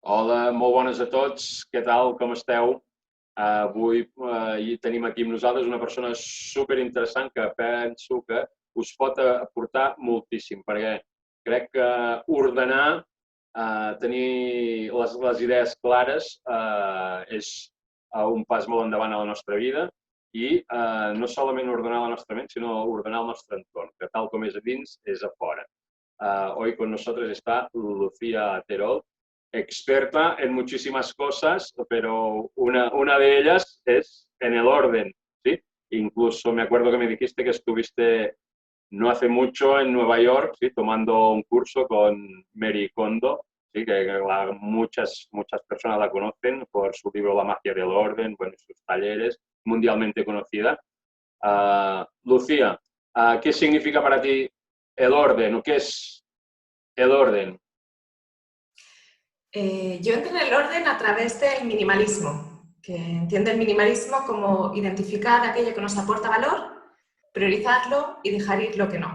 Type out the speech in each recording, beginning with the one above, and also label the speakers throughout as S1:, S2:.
S1: Hola, molt bones a tots. Què tal? Com esteu? Avui tenim aquí amb nosaltres una persona superinteressant que penso que us pot aportar moltíssim, perquè crec que ordenar, tenir les idees clares és un pas molt endavant a la nostra vida i no solament ordenar la nostra ment, sinó ordenar el nostre entorn, que tal com és a dins, és a fora. Hoy con nosotros está Lucía Terol, experta en muchísimas cosas, pero una de ellas es en el orden, ¿sí? Incluso me acuerdo que me dijiste que estuviste no hace mucho en Nueva York, ¿sí? Tomando un curso con Mary Kondo, ¿sí? Que muchas personas la conocen por su libro La magia del orden, bueno, sus talleres, mundialmente conocida. Lucía, ¿qué significa para ti el orden o qué es el orden?
S2: Yo entré en el orden a través del minimalismo, que entiendo el minimalismo como identificar aquello que nos aporta valor, priorizarlo y dejar ir lo que no.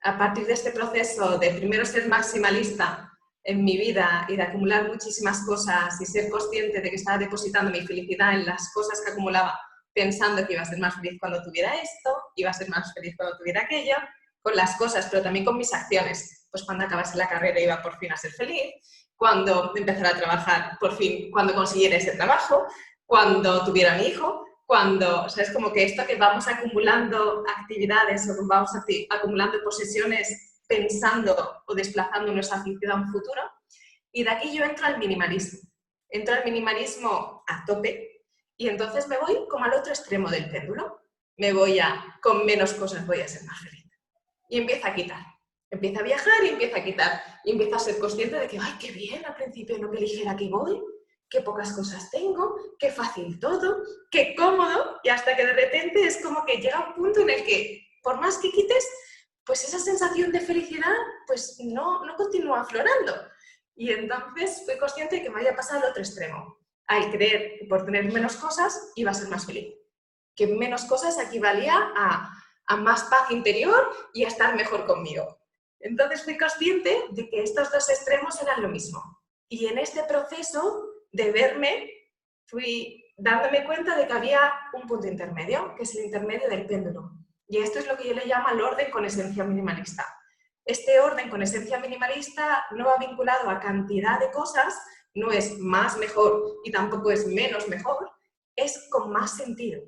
S2: A partir de este proceso de primero ser maximalista en mi vida y de acumular muchísimas cosas y ser consciente de que estaba depositando mi felicidad en las cosas que acumulaba, pensando que iba a ser más feliz cuando tuviera esto, iba a ser más feliz cuando tuviera aquello, con las cosas, pero también con mis acciones. Pues cuando acabase la carrera iba por fin a ser feliz, cuando empezara a trabajar, por fin, cuando consiguiera ese trabajo, cuando tuviera mi hijo, cuando, o sea, es como que esto que vamos acumulando actividades o vamos acumulando posesiones pensando o desplazándonos hacia un futuro, y de aquí yo entro al minimalismo. Entro al minimalismo a tope y entonces me voy como al otro extremo del péndulo. Me voy con menos cosas voy a ser más feliz. Y empiezo a quitar. Empiezo a viajar y empiezo a quitar. Y empiezo a ser consciente de que, ¡ay, qué bien! Al principio no me ligera que voy, qué pocas cosas tengo, qué fácil todo, qué cómodo. Y hasta que de repente es como que llega un punto en el que, por más que quites, pues esa sensación de felicidad pues no continúa aflorando. Y entonces fui consciente de que me había pasado al otro extremo. Al creer que por tener menos cosas iba a ser más feliz. Que menos cosas equivalía a más paz interior y a estar mejor conmigo. Entonces fui consciente de que estos dos extremos eran lo mismo. Y en este proceso de verme, fui dándome cuenta de que había un punto intermedio, que es el intermedio del péndulo. Y esto es lo que yo le llamo el orden con esencia minimalista. Este orden con esencia minimalista no va vinculado a cantidad de cosas, no es más mejor y tampoco es menos mejor, es con más sentido.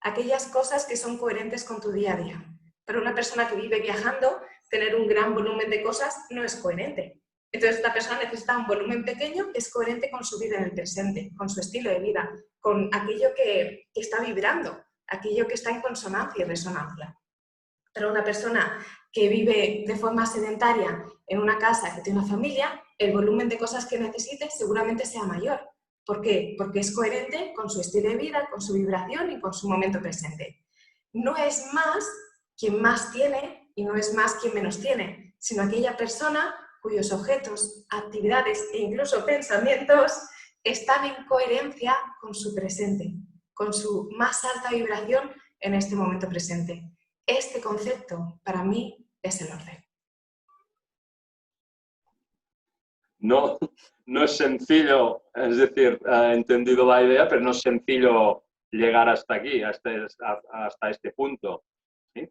S2: Aquellas cosas que son coherentes con tu día a día. Para una persona que vive viajando, tener un gran volumen de cosas no es coherente. Entonces, la persona necesita un volumen pequeño que es coherente con su vida en el presente, con su estilo de vida, con aquello que está vibrando, aquello que está en consonancia y resonancia. Para una persona que vive de forma sedentaria en una casa que tiene una familia, el volumen de cosas que necesite seguramente sea mayor. ¿Por qué? Porque es coherente con su estilo de vida, con su vibración y con su momento presente. No es más quien más tiene y no es más quien menos tiene, sino aquella persona cuyos objetos, actividades e incluso pensamientos están en coherencia con su presente, con su más alta vibración en este momento presente. Este concepto, para mí, es el orden.
S1: No es sencillo, es decir, he entendido la idea, pero no es sencillo llegar hasta aquí, hasta este punto. ¿Sí?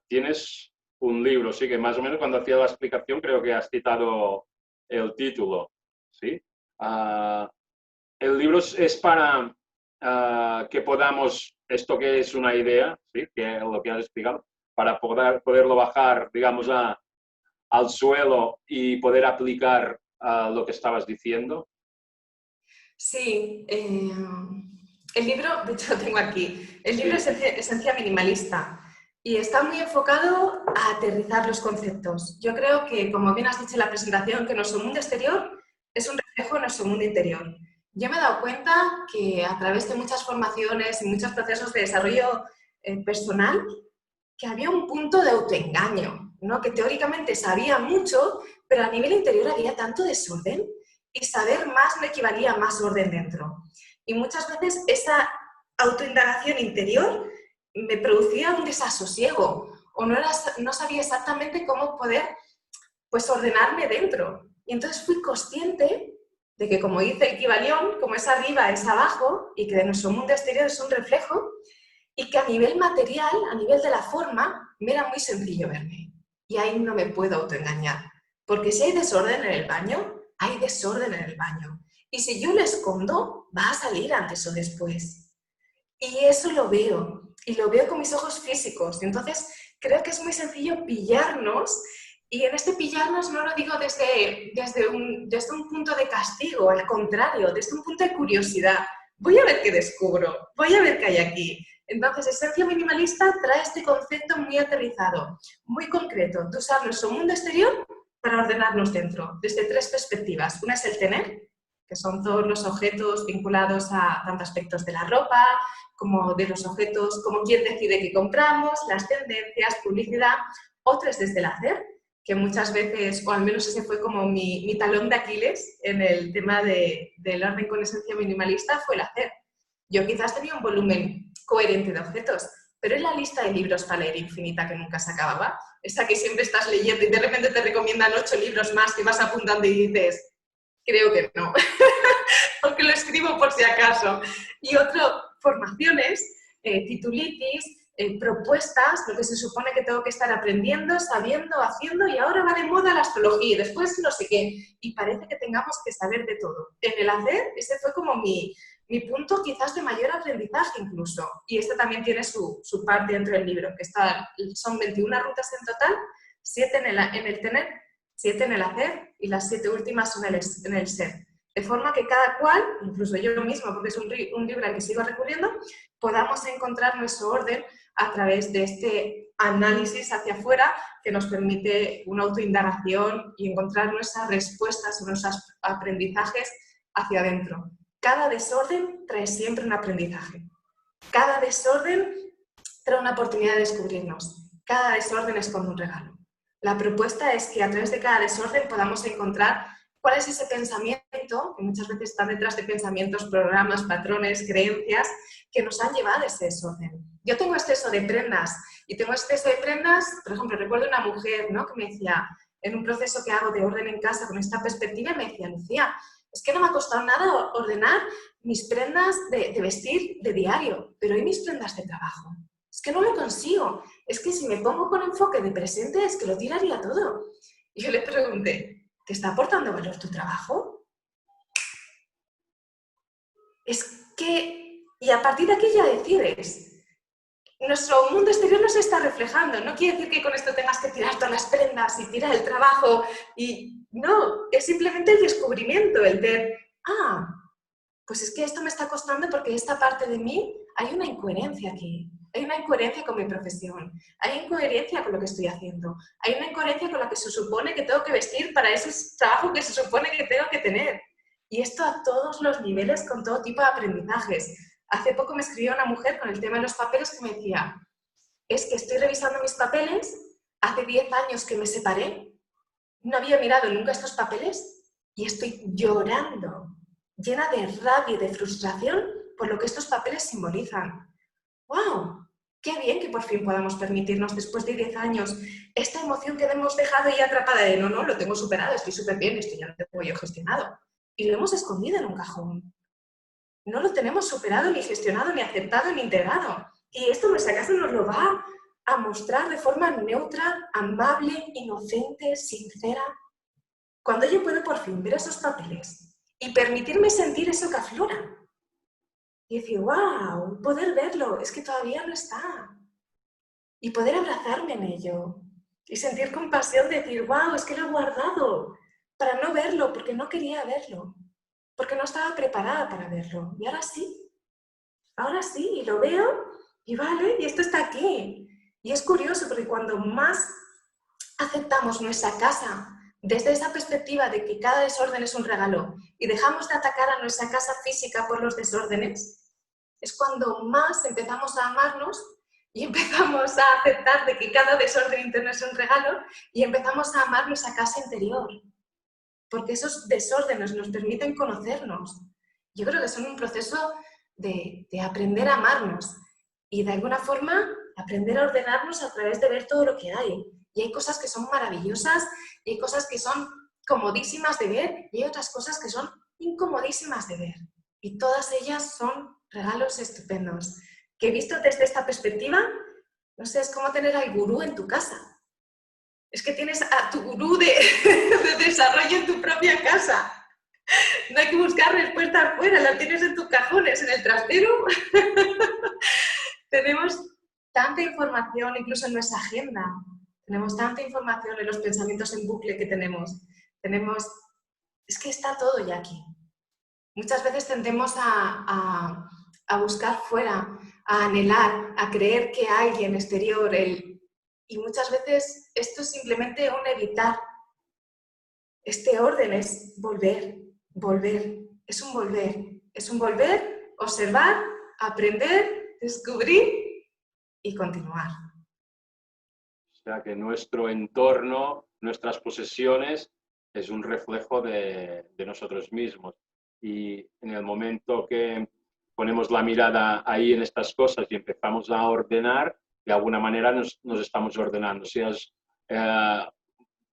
S1: Tienes un libro, sí, que más o menos cuando hacía la explicación creo que has citado el título. ¿Sí? El libro es para que podamos, esto que es una idea, ¿sí? Que lo que has explicado, para poderlo bajar, digamos, al suelo y poder aplicar lo que estabas diciendo.
S2: Sí, el libro, de hecho lo tengo aquí, el libro es Esencia Minimalista y está muy enfocado a aterrizar los conceptos. Yo creo que, como bien has dicho en la presentación, que nuestro mundo exterior es un reflejo de nuestro mundo interior. Yo me he dado cuenta que a través de muchas formaciones y muchos procesos de desarrollo personal, que había un punto de autoengaño, ¿no? Que teóricamente sabía mucho, pero a nivel interior había tanto desorden y saber más no equivalía a más orden dentro. Y muchas veces esa autoindagación interior me producía un desasosiego o no sabía exactamente cómo poder pues, ordenarme dentro. Y entonces fui consciente de que, como dice el Kybalión, como es arriba es abajo y que de nuestro mundo exterior es un reflejo, y que a nivel material, a nivel de la forma, me era muy sencillo verme. Y ahí no me puedo autoengañar. Porque si hay desorden en el baño, hay desorden en el baño. Y si yo lo escondo, va a salir antes o después. Y eso lo veo. Y lo veo con mis ojos físicos. Entonces, creo que es muy sencillo pillarnos. Y en este pillarnos no lo digo desde un punto de castigo, al contrario, desde un punto de curiosidad. Voy a ver qué descubro, voy a ver qué hay aquí. Entonces, Esencia Minimalista trae este concepto muy aterrizado, muy concreto, de usar nuestro mundo exterior para ordenarnos dentro, desde 3 perspectivas. Una es el tener, que son todos los objetos vinculados a tanto aspectos de la ropa, como de los objetos, como quién decide qué compramos, las tendencias, publicidad. Otra es desde el hacer, que muchas veces, o al menos ese fue como mi talón de Aquiles en el tema del orden con esencia minimalista, fue el hacer. Yo quizás tenía un volumen coherente de objetos, pero en la lista de libros para leer infinita que nunca se acababa, esa que siempre estás leyendo y de repente te recomiendan 8 libros más que vas apuntando y dices, creo que no, porque lo escribo por si acaso. Y otro, formaciones, titulitis, propuestas, lo que se supone que tengo que estar aprendiendo, sabiendo, haciendo, y ahora va de moda la astrología, y después no sé qué, y parece que tengamos que saber de todo. En el hacer, ese fue como mi punto quizás de mayor aprendizaje incluso, y este también tiene su parte dentro del libro, que son 21 rutas en total, 7 en el tener, 7 en el hacer, y las 7 últimas son en el ser. De forma que cada cual, incluso yo mismo, porque es un libro al que sigo recurriendo, podamos encontrar nuestro orden a través de este análisis hacia afuera que nos permite una autoindagación y encontrar nuestras respuestas, nuestros aprendizajes hacia adentro. Cada desorden trae siempre un aprendizaje. Cada desorden trae una oportunidad de descubrirnos. Cada desorden es como un regalo. La propuesta es que a través de cada desorden podamos encontrar cuál es ese pensamiento, que muchas veces está detrás de pensamientos, programas, patrones, creencias, que nos han llevado a ese desorden. Yo tengo exceso de prendas, y tengo exceso de prendas, por ejemplo, recuerdo una mujer, ¿no?, que me decía, en un proceso que hago de orden en casa con esta perspectiva, me decía, Lucía, es que no me ha costado nada ordenar mis prendas de vestir de diario, pero ¿y mis prendas de trabajo? Es que no lo consigo, es que si me pongo con enfoque de presente, es que lo tiraría todo. Y yo le pregunté, ¿te está aportando valor tu trabajo? Es que, y a partir de aquí ya decides. Nuestro mundo exterior nos está reflejando. No quiere decir que con esto tengas que tirar todas las prendas y tirar el trabajo. Y no, es simplemente el descubrimiento, el de, pues es que esto me está costando porque esta parte de mí hay una incoherencia aquí. Hay una incoherencia con mi profesión, hay incoherencia con lo que estoy haciendo, hay una incoherencia con lo que se supone que tengo que vestir para ese trabajo que se supone que tengo que tener. Y esto a todos los niveles, con todo tipo de aprendizajes. Hace poco me escribió una mujer con el tema de los papeles que me decía, es que estoy revisando mis papeles, hace 10 años que me separé, no había mirado nunca estos papeles y estoy llorando, llena de rabia y de frustración por lo que estos papeles simbolizan. ¡Wow! ¡Qué bien que por fin podamos permitirnos, después de 10 años, esta emoción que hemos dejado ya atrapada de no, lo tengo superado, estoy súper bien, esto ya lo tengo yo gestionado? Y lo hemos escondido en un cajón. No lo tenemos superado, ni gestionado, ni aceptado, ni integrado. Y esto, si acaso, nos lo va a mostrar de forma neutra, amable, inocente, sincera. Cuando yo puedo por fin ver esos papeles y permitirme sentir eso que aflora. Y decir, wow, poder verlo, es que todavía no está. Y poder abrazarme en ello. Y sentir compasión de decir, wow, es que lo he guardado para no verlo, porque no quería verlo. Porque no estaba preparada para verlo. Y ahora sí, y lo veo, y vale, y esto está aquí. Y es curioso, porque cuando más aceptamos nuestra casa desde esa perspectiva de que cada desorden es un regalo y dejamos de atacar a nuestra casa física por los desórdenes, es cuando más empezamos a amarnos y empezamos a aceptar de que cada desorden interno es un regalo y empezamos a amar nuestra casa interior. Porque esos desórdenes nos permiten conocernos. Yo creo que son un proceso de aprender a amarnos y de alguna forma aprender a ordenarnos a través de ver todo lo que hay. Y hay cosas que son maravillosas y hay cosas que son comodísimas de ver y hay otras cosas que son incomodísimas de ver. Y todas ellas son regalos estupendos. Que visto desde esta perspectiva, no sé, es como tener al gurú en tu casa. Es que tienes a tu gurú de desarrollo en tu propia casa. No hay que buscar respuestas afuera, las tienes en tus cajones, en el trastero. Tenemos tanta información, incluso en nuestra agenda. Tenemos tanta información en los pensamientos en bucle que tenemos. Es que está todo ya aquí. Muchas veces tendemos a buscar fuera, a anhelar, a creer que hay alguien exterior. Y muchas veces esto es simplemente un evitar. Este orden es volver, volver. Es un volver, observar, aprender, descubrir y continuar.
S1: O sea que nuestro entorno, nuestras posesiones, es un reflejo de nosotros mismos. Y en el momento que ponemos la mirada ahí en estas cosas y empezamos a ordenar, de alguna manera nos estamos ordenando. O sea,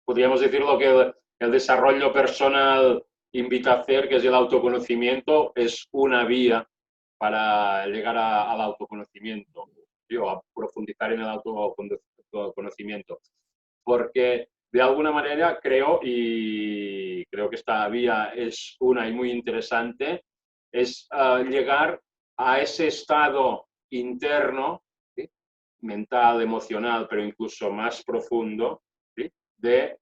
S1: podríamos decirlo que el desarrollo personal invita a hacer, que es el autoconocimiento, es una vía para llegar al autoconocimiento, a profundizar en el autoconocimiento. Porque de alguna manera creo, y creo que esta vía es una y muy interesante, es llegar a ese estado interno, ¿sí?, mental, emocional, pero incluso más profundo, ¿sí?, de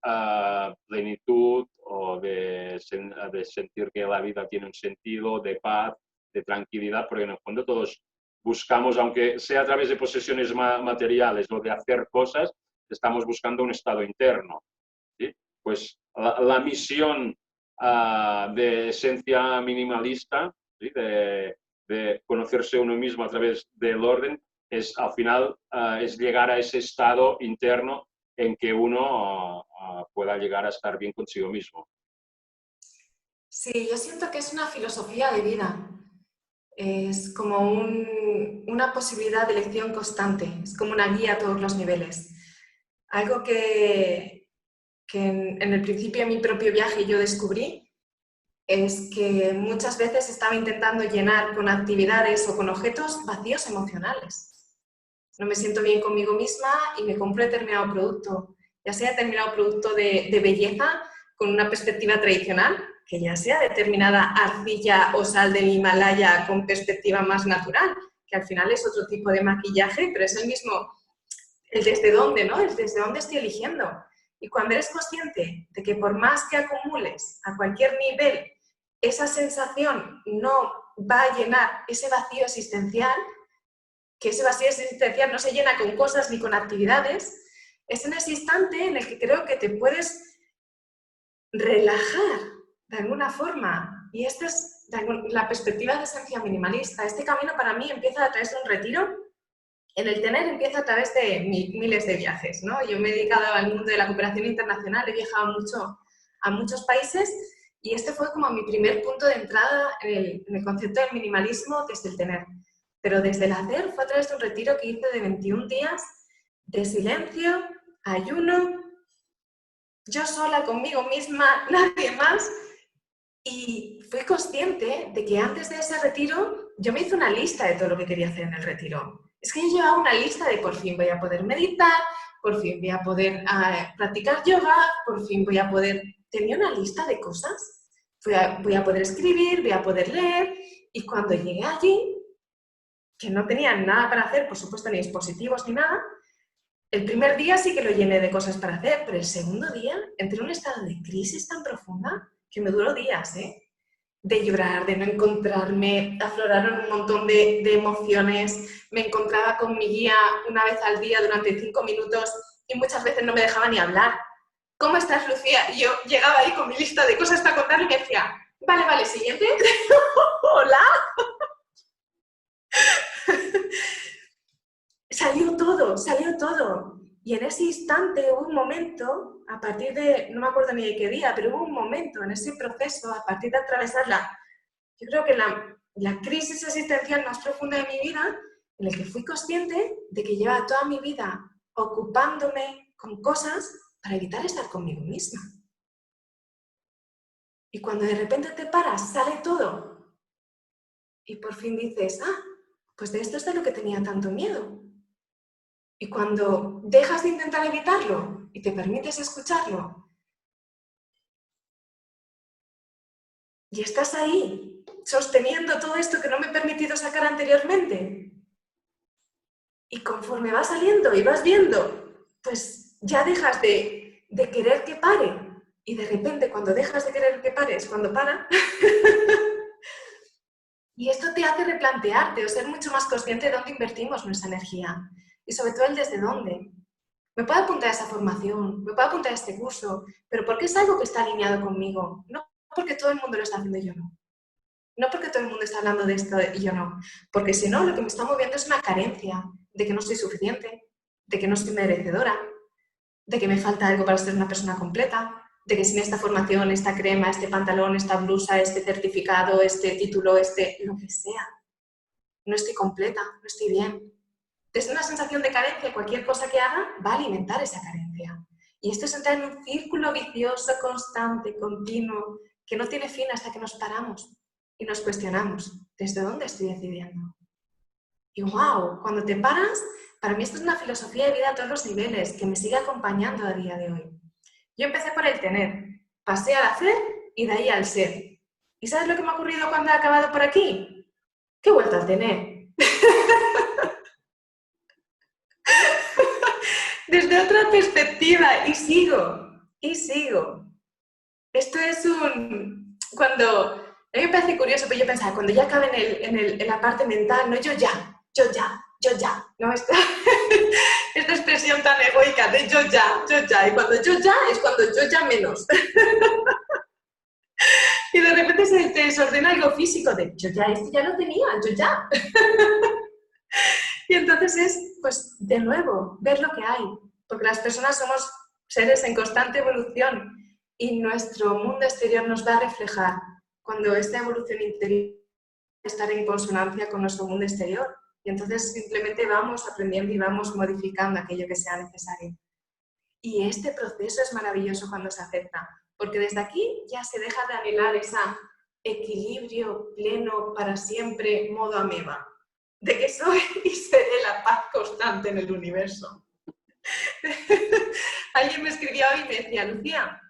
S1: plenitud o de sentir que la vida tiene un sentido, de paz, de tranquilidad, porque en el fondo todos buscamos, aunque sea a través de posesiones materiales o de hacer cosas, estamos buscando un estado interno, ¿sí? Pues la misión de esencia minimalista, ¿sí?, de conocerse uno mismo a través del orden, es al final es llegar a ese estado interno en que uno pueda llegar a estar bien consigo mismo.
S2: Sí, yo siento que es una filosofía de vida. Es como una posibilidad de elección constante, es como una guía a todos los niveles. Algo que en el principio de mi propio viaje yo descubrí es que muchas veces estaba intentando llenar con actividades o con objetos vacíos emocionales. No me siento bien conmigo misma y me compro determinado producto, ya sea determinado producto de belleza con una perspectiva tradicional, que ya sea determinada arcilla o sal del Himalaya con perspectiva más natural, que al final es otro tipo de maquillaje, pero es el mismo, el desde dónde, ¿no? El desde dónde estoy eligiendo. Y cuando eres consciente de que por más que acumules a cualquier nivel, esa sensación no va a llenar ese vacío existencial, que ese vacío existencial no se llena con cosas ni con actividades, es en ese instante en el que creo que te puedes relajar de alguna forma. Y esta es la perspectiva de esencia minimalista. Este camino para mí empieza a través de un retiro. En el tener empieza a través de miles de viajes, ¿no? Yo me he dedicado al mundo de la cooperación internacional, he viajado mucho a muchos países y este fue como mi primer punto de entrada en el concepto del minimalismo desde el tener. Pero desde el hacer fue a través de un retiro que hice de 21 días de silencio, ayuno, yo sola conmigo misma, nadie más. Y fui consciente de que antes de ese retiro yo me hice una lista de todo lo que quería hacer en el retiro. Es que yo llevaba una lista de por fin voy a poder meditar, por fin voy a poder practicar yoga, por fin voy a poder... Tenía una lista de cosas. Voy a poder escribir, voy a poder leer. Y cuando llegué allí, que no tenía nada para hacer, por supuesto, ni dispositivos ni nada, el primer día sí que lo llené de cosas para hacer, pero el segundo día entré en un estado de crisis tan profunda que me duró días, de llorar, de no encontrarme, afloraron un montón de emociones, me encontraba con mi guía una vez al día durante 5 minutos y muchas veces no me dejaba ni hablar. ¿Cómo estás, Lucía? Y yo llegaba ahí con mi lista de cosas para contar y me decía, vale, siguiente. Hola. Salió todo. Y en ese instante hubo un momento, a partir de, no me acuerdo ni de qué día, pero hubo un momento en ese proceso, a partir de atravesarla, yo creo que la crisis existencial más profunda de mi vida, en el que fui consciente de que llevaba toda mi vida ocupándome con cosas para evitar estar conmigo misma. Y cuando de repente te paras, sale todo. Y por fin dices, ah, pues de esto es de lo que tenía tanto miedo. Y cuando dejas de intentar evitarlo y te permites escucharlo, y estás ahí, sosteniendo todo esto que no me he permitido sacar anteriormente, y conforme va saliendo y vas viendo, pues ya dejas de querer que pare. Y de repente, cuando dejas de querer que pare, es cuando para. Y esto te hace replantearte o ser mucho más consciente de dónde invertimos nuestra energía. Y sobre todo el desde dónde. Me puedo apuntar a esa formación, me puedo apuntar a este curso, pero porque es algo que está alineado conmigo. No porque todo el mundo lo está haciendo y yo no. No porque todo el mundo está hablando de esto y yo no. Porque si no, lo que me está moviendo es una carencia de que no soy suficiente, de que no soy merecedora, de que me falta algo para ser una persona completa, de que sin esta formación, esta crema, este pantalón, esta blusa, este certificado, este título, lo que sea, no estoy completa, no estoy bien. Desde una sensación de carencia, cualquier cosa que haga va a alimentar esa carencia. Y esto es entrar en un círculo vicioso, constante, continuo, que no tiene fin hasta que nos paramos y nos cuestionamos, ¿desde dónde estoy decidiendo? Y wow, cuando te paras, para mí esto es una filosofía de vida a todos los niveles, que me sigue acompañando a día de hoy. Yo empecé por el tener, pasé al hacer y de ahí al ser. ¿Y sabes lo que me ha ocurrido cuando he acabado por aquí? Que he vuelto al tener. Desde otra perspectiva, y sigo, y sigo. Esto es un... Cuando... A mí me parece curioso, pero yo pensaba, cuando ya acabe en la parte mental, no yo ya, ¿no? Esta expresión tan egoica de yo ya, y cuando yo ya es cuando yo ya menos. Y de repente se te desordena algo físico de yo ya, esto ya lo tenía, yo ya. Y entonces es, pues, de nuevo, ver lo que hay, porque las personas somos seres en constante evolución y nuestro mundo exterior nos va a reflejar cuando esta evolución interior estar en consonancia con nuestro mundo exterior. Y entonces simplemente vamos aprendiendo y vamos modificando aquello que sea necesario. Y este proceso es maravilloso cuando se acepta, porque desde aquí ya se deja de anhelar ese equilibrio pleno para siempre, modo ameba, de que soy y seré la paz constante en el universo. Alguien me escribió hoy y me decía, Lucía,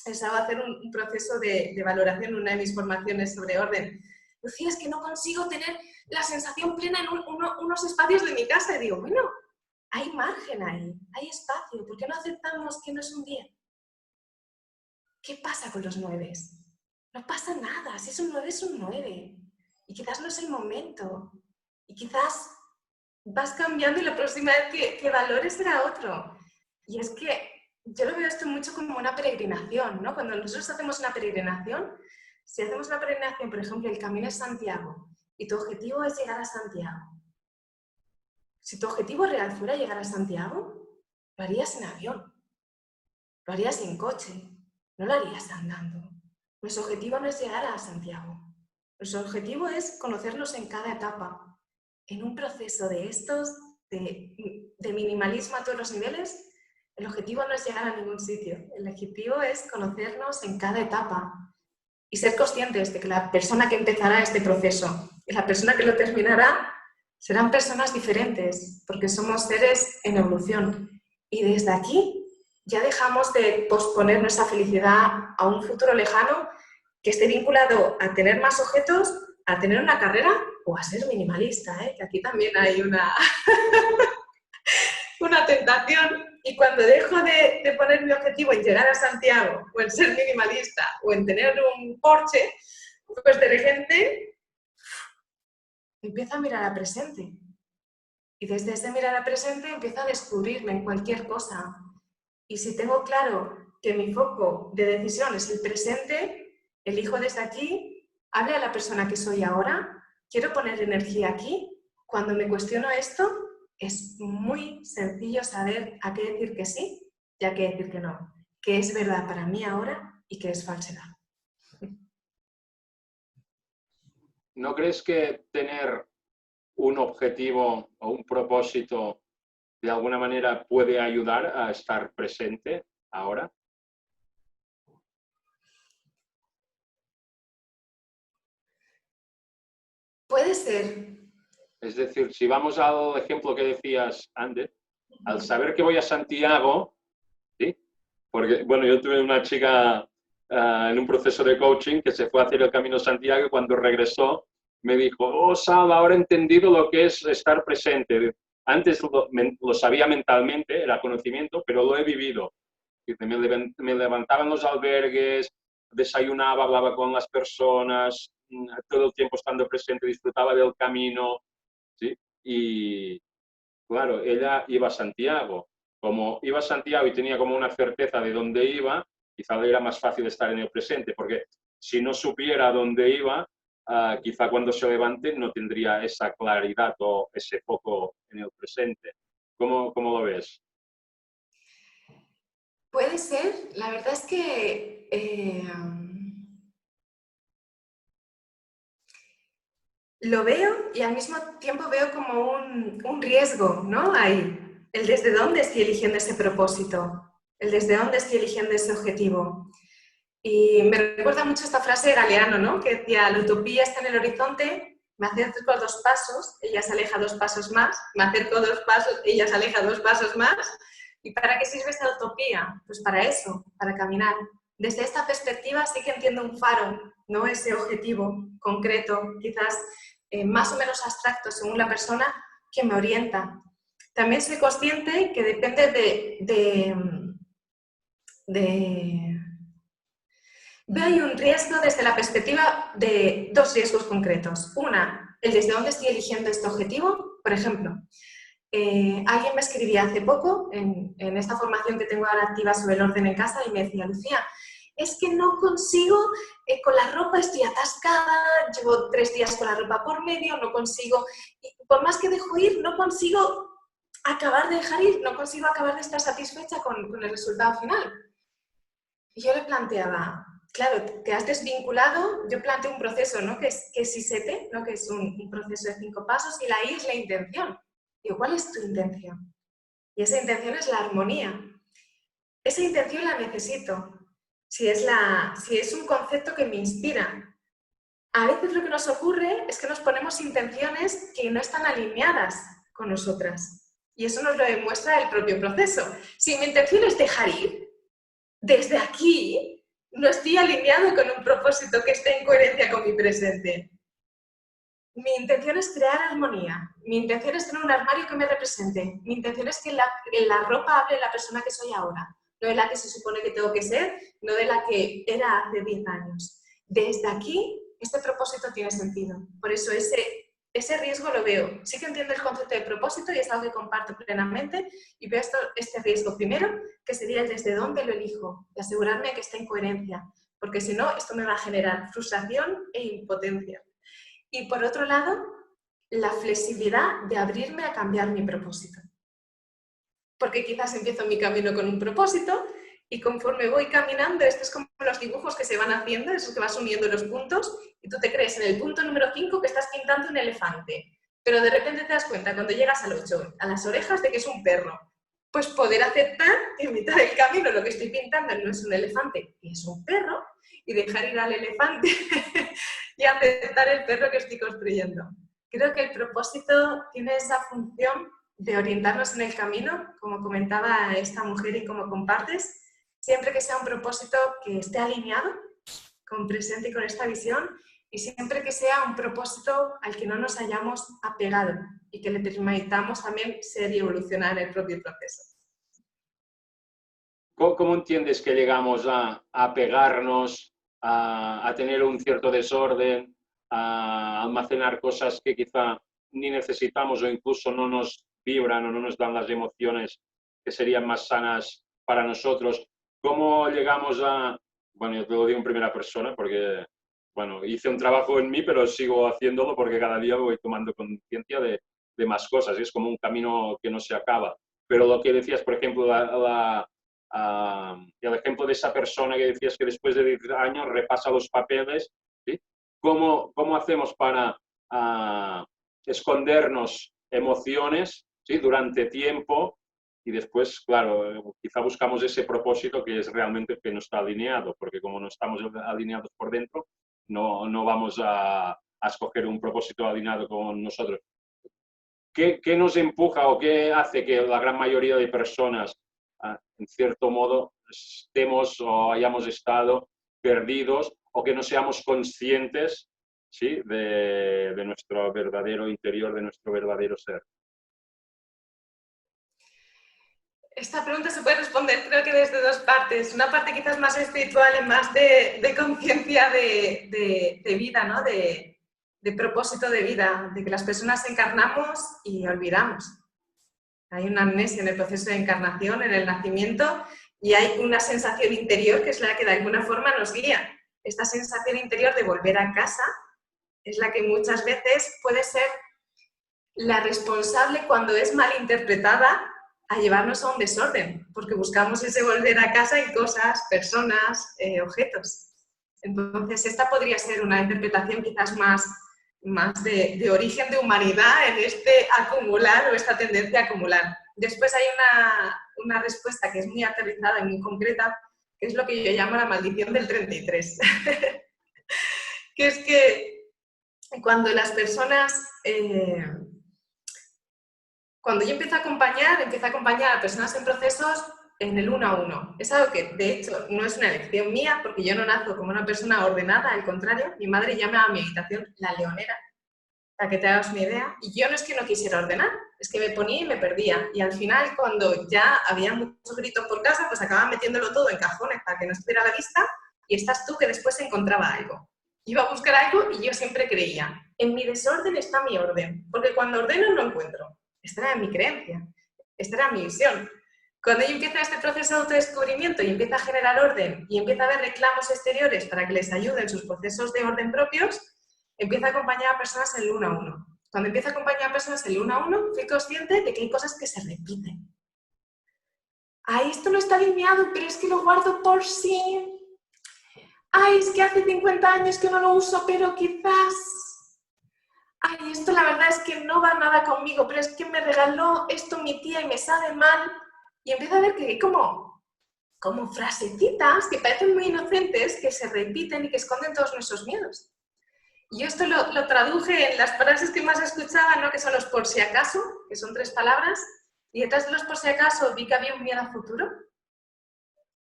S2: estaba a hacer un proceso de valoración en una de mis formaciones sobre orden. Lucía, es que no consigo tener la sensación plena en unos espacios de mi casa. Y digo, bueno, hay margen ahí, hay espacio. ¿Por qué no aceptamos que no es un 10? ¿Qué pasa con los 9? No pasa nada, si es un 9 es un 9. Y quizás no es el momento. Y quizás vas cambiando y la próxima vez que valores será otro. Y es que yo lo veo esto mucho como una peregrinación, ¿no? Cuando nosotros hacemos una peregrinación, si hacemos una peregrinación, por ejemplo, el Camino es Santiago, y tu objetivo es llegar a Santiago. Si tu objetivo real fuera llegar a Santiago, lo harías en avión, lo harías en coche, no lo harías andando. Nuestro objetivo no es llegar a Santiago. Nuestro objetivo es conocernos en cada etapa. En un proceso de estos, de minimalismo a todos los niveles, el objetivo no es llegar a ningún sitio. El objetivo es conocernos en cada etapa y ser conscientes de que la persona que empezará este proceso y la persona que lo terminará serán personas diferentes, porque somos seres en evolución. Y desde aquí ya dejamos de posponer nuestra felicidad a un futuro lejano que esté vinculado a tener más objetos, a tener una carrera o a ser minimalista, que aquí también hay una tentación. Y cuando dejo de poner mi objetivo en llegar a Santiago, o en ser minimalista, o en tener un Porsche, pues de repente empiezo a mirar al presente. Y desde ese mirar al presente empiezo a descubrirme en cualquier cosa. Y si tengo claro que mi foco de decisión es el presente, elijo desde aquí, hable a la persona que soy ahora, quiero poner energía aquí. Cuando me cuestiono esto, es muy sencillo saber a qué decir que sí y a qué decir que no. Qué es verdad para mí ahora y qué es falsedad.
S1: ¿No crees que tener un objetivo o un propósito de alguna manera puede ayudar a estar presente ahora?
S2: Puede ser.
S1: Es decir, si vamos al ejemplo que decías antes, al saber que voy a Santiago, ¿sí? Porque, bueno, yo tuve una chica en un proceso de coaching que se fue a hacer el Camino de Santiago y cuando regresó me dijo, oh, Sal, ahora he entendido lo que es estar presente. Antes lo sabía mentalmente, era conocimiento, pero lo he vivido. Me levantaba en los albergues, desayunaba, hablaba con las personas, todo el tiempo estando presente, disfrutaba del camino, ¿sí? Y claro, ella iba a Santiago. Como iba a Santiago y tenía como una certeza de dónde iba, quizá le era más fácil estar en el presente, porque si no supiera dónde iba, quizá cuando se levante no tendría esa claridad o ese foco en el presente. ¿Cómo lo ves?
S2: Puede ser. La verdad es que lo veo y al mismo tiempo veo como un riesgo, ¿no? Ahí. El desde dónde estoy eligiendo ese propósito, el desde dónde estoy eligiendo ese objetivo. Y me recuerda mucho esta frase de Galeano, ¿no? Que decía, la utopía está en el horizonte, me acerco 2 pasos, ella se aleja 2 pasos más, me acerco 2 pasos, ella se aleja 2 pasos más. ¿Y para qué sirve esta utopía? Pues para eso, para caminar. Desde esta perspectiva sí que entiendo un faro, no ese objetivo concreto, quizás más o menos abstracto según la persona, que me orienta. También soy consciente que depende de Veo ahí un riesgo desde la perspectiva de 2 riesgos concretos. Una, el desde dónde estoy eligiendo este objetivo. Por ejemplo, alguien me escribía hace poco en esta formación que tengo ahora activa sobre el orden en casa y me decía, Lucía, es que no consigo, con la ropa estoy atascada, llevo 3 días con la ropa por medio, no consigo, y por más que dejo ir, no consigo acabar de dejar ir, no consigo acabar de estar satisfecha con el resultado final. Y yo le planteaba, claro, te has desvinculado, yo planteo un proceso, ¿no? Que es ISETE, ¿no? Que es un proceso de 5 pasos y la I es la intención. Digo, ¿cuál es tu intención? Y esa intención es la armonía. Esa intención la necesito. Si es un concepto que me inspira. A veces lo que nos ocurre es que nos ponemos intenciones que no están alineadas con nosotras. Y eso nos lo demuestra el propio proceso. Si mi intención es dejar ir, desde aquí no estoy alineado con un propósito que esté en coherencia con mi presente. Mi intención es crear armonía. Mi intención es tener un armario que me represente. Mi intención es que la ropa hable de la persona que soy ahora. No de la que se supone que tengo que ser, no de la que era hace 10 años. Desde aquí, este propósito tiene sentido. Por eso ese riesgo lo veo. Sí que entiendo el concepto de propósito y es algo que comparto plenamente y veo este riesgo primero, que sería el desde dónde lo elijo, de asegurarme que esté en coherencia, porque si no, esto me va a generar frustración e impotencia. Y por otro lado, la flexibilidad de abrirme a cambiar mi propósito. Porque quizás empiezo mi camino con un propósito y conforme voy caminando, esto es como los dibujos que se van haciendo, eso que vas uniendo los puntos y tú te crees en el punto número 5 que estás pintando un elefante. Pero de repente te das cuenta cuando llegas al 8, a las orejas, de que es un perro. Pues poder aceptar que en mitad del camino lo que estoy pintando no es un elefante, es un perro, y dejar ir al elefante y aceptar el perro que estoy construyendo. Creo que el propósito tiene esa función de orientarnos en el camino, como comentaba esta mujer y como compartes, siempre que sea un propósito que esté alineado con presente y con esta visión, y siempre que sea un propósito al que no nos hayamos apegado y que le permitamos también ser y evolucionar en el propio proceso.
S1: ¿Cómo entiendes que llegamos a pegarnos, a tener un cierto desorden, a almacenar cosas que quizá ni necesitamos o incluso no nos vibran o no nos dan las emociones que serían más sanas para nosotros? ¿Cómo llegamos bueno, yo te lo digo en primera persona porque, bueno, hice un trabajo en mí, pero sigo haciéndolo porque cada día voy tomando conciencia de más cosas y es como un camino que no se acaba. Pero lo que decías, por ejemplo, el ejemplo de esa persona que decías que después de 10 años repasa los papeles, ¿sí? ¿Cómo hacemos para escondernos emociones, ¿sí? Durante tiempo y después, claro, quizá buscamos ese propósito que es realmente que no está alineado, porque como no estamos alineados por dentro, no vamos a escoger un propósito alineado con nosotros. ¿Qué nos empuja o qué hace que la gran mayoría de personas, en cierto modo, estemos o hayamos estado perdidos o que no seamos conscientes, ¿sí?, de nuestro verdadero interior, de nuestro verdadero ser?
S2: Esta pregunta se puede responder creo que desde dos partes. Una parte quizás más espiritual y más de conciencia de vida, ¿no? De propósito de vida, de que las personas encarnamos y olvidamos. Hay una amnesia en el proceso de encarnación, en el nacimiento, y hay una sensación interior que es la que de alguna forma nos guía. Esta sensación interior de volver a casa es la que muchas veces puede ser la responsable cuando es mal interpretada a llevarnos a un desorden, porque buscamos ese volver a casa en cosas, personas, objetos. Entonces, esta podría ser una interpretación quizás más de origen de humanidad en este acumular o esta tendencia a acumular. Después hay una respuesta que es muy aterrizada y muy concreta, que es lo que yo llamo la maldición del 33. Que es que cuando las personas... Cuando yo empiezo a acompañar a personas en procesos en el 1 a 1. Es algo que, de hecho, no es una elección mía, porque yo no nazco como una persona ordenada, al contrario, mi madre llama a mi habitación la leonera, para que te hagas una idea, y yo no es que no quisiera ordenar, es que me ponía y me perdía, y al final, cuando ya había muchos gritos por casa, pues acababa metiéndolo todo en cajones para que no estuviera a la vista, y estás tú que después encontraba algo. Iba a buscar algo y yo siempre creía, en mi desorden está mi orden, porque cuando ordeno no encuentro. Esta era mi creencia, esta era mi visión. Cuando yo empiezo este proceso de autodescubrimiento y empiezo a generar orden y empiezo a ver reclamos exteriores para que les ayuden en sus procesos de orden propios, empiezo a acompañar a personas en el 1 a 1. Cuando empiezo a acompañar a personas en el 1 a 1, soy consciente de que hay cosas que se repiten. Ay, esto no está alineado, pero es que lo guardo por sí. Ay, es que hace 50 años que no lo uso, pero quizás... Ay, esto la verdad es que no va nada conmigo, pero es que me regaló esto mi tía y me sabe mal. Y empiezo a ver que hay como frasecitas que parecen muy inocentes, que se repiten y que esconden todos nuestros miedos. Y yo esto lo traduje en las frases que más escuchaba, ¿no? Que son los por si acaso, que son 3 palabras, y detrás de los por si acaso vi que había un miedo a futuro.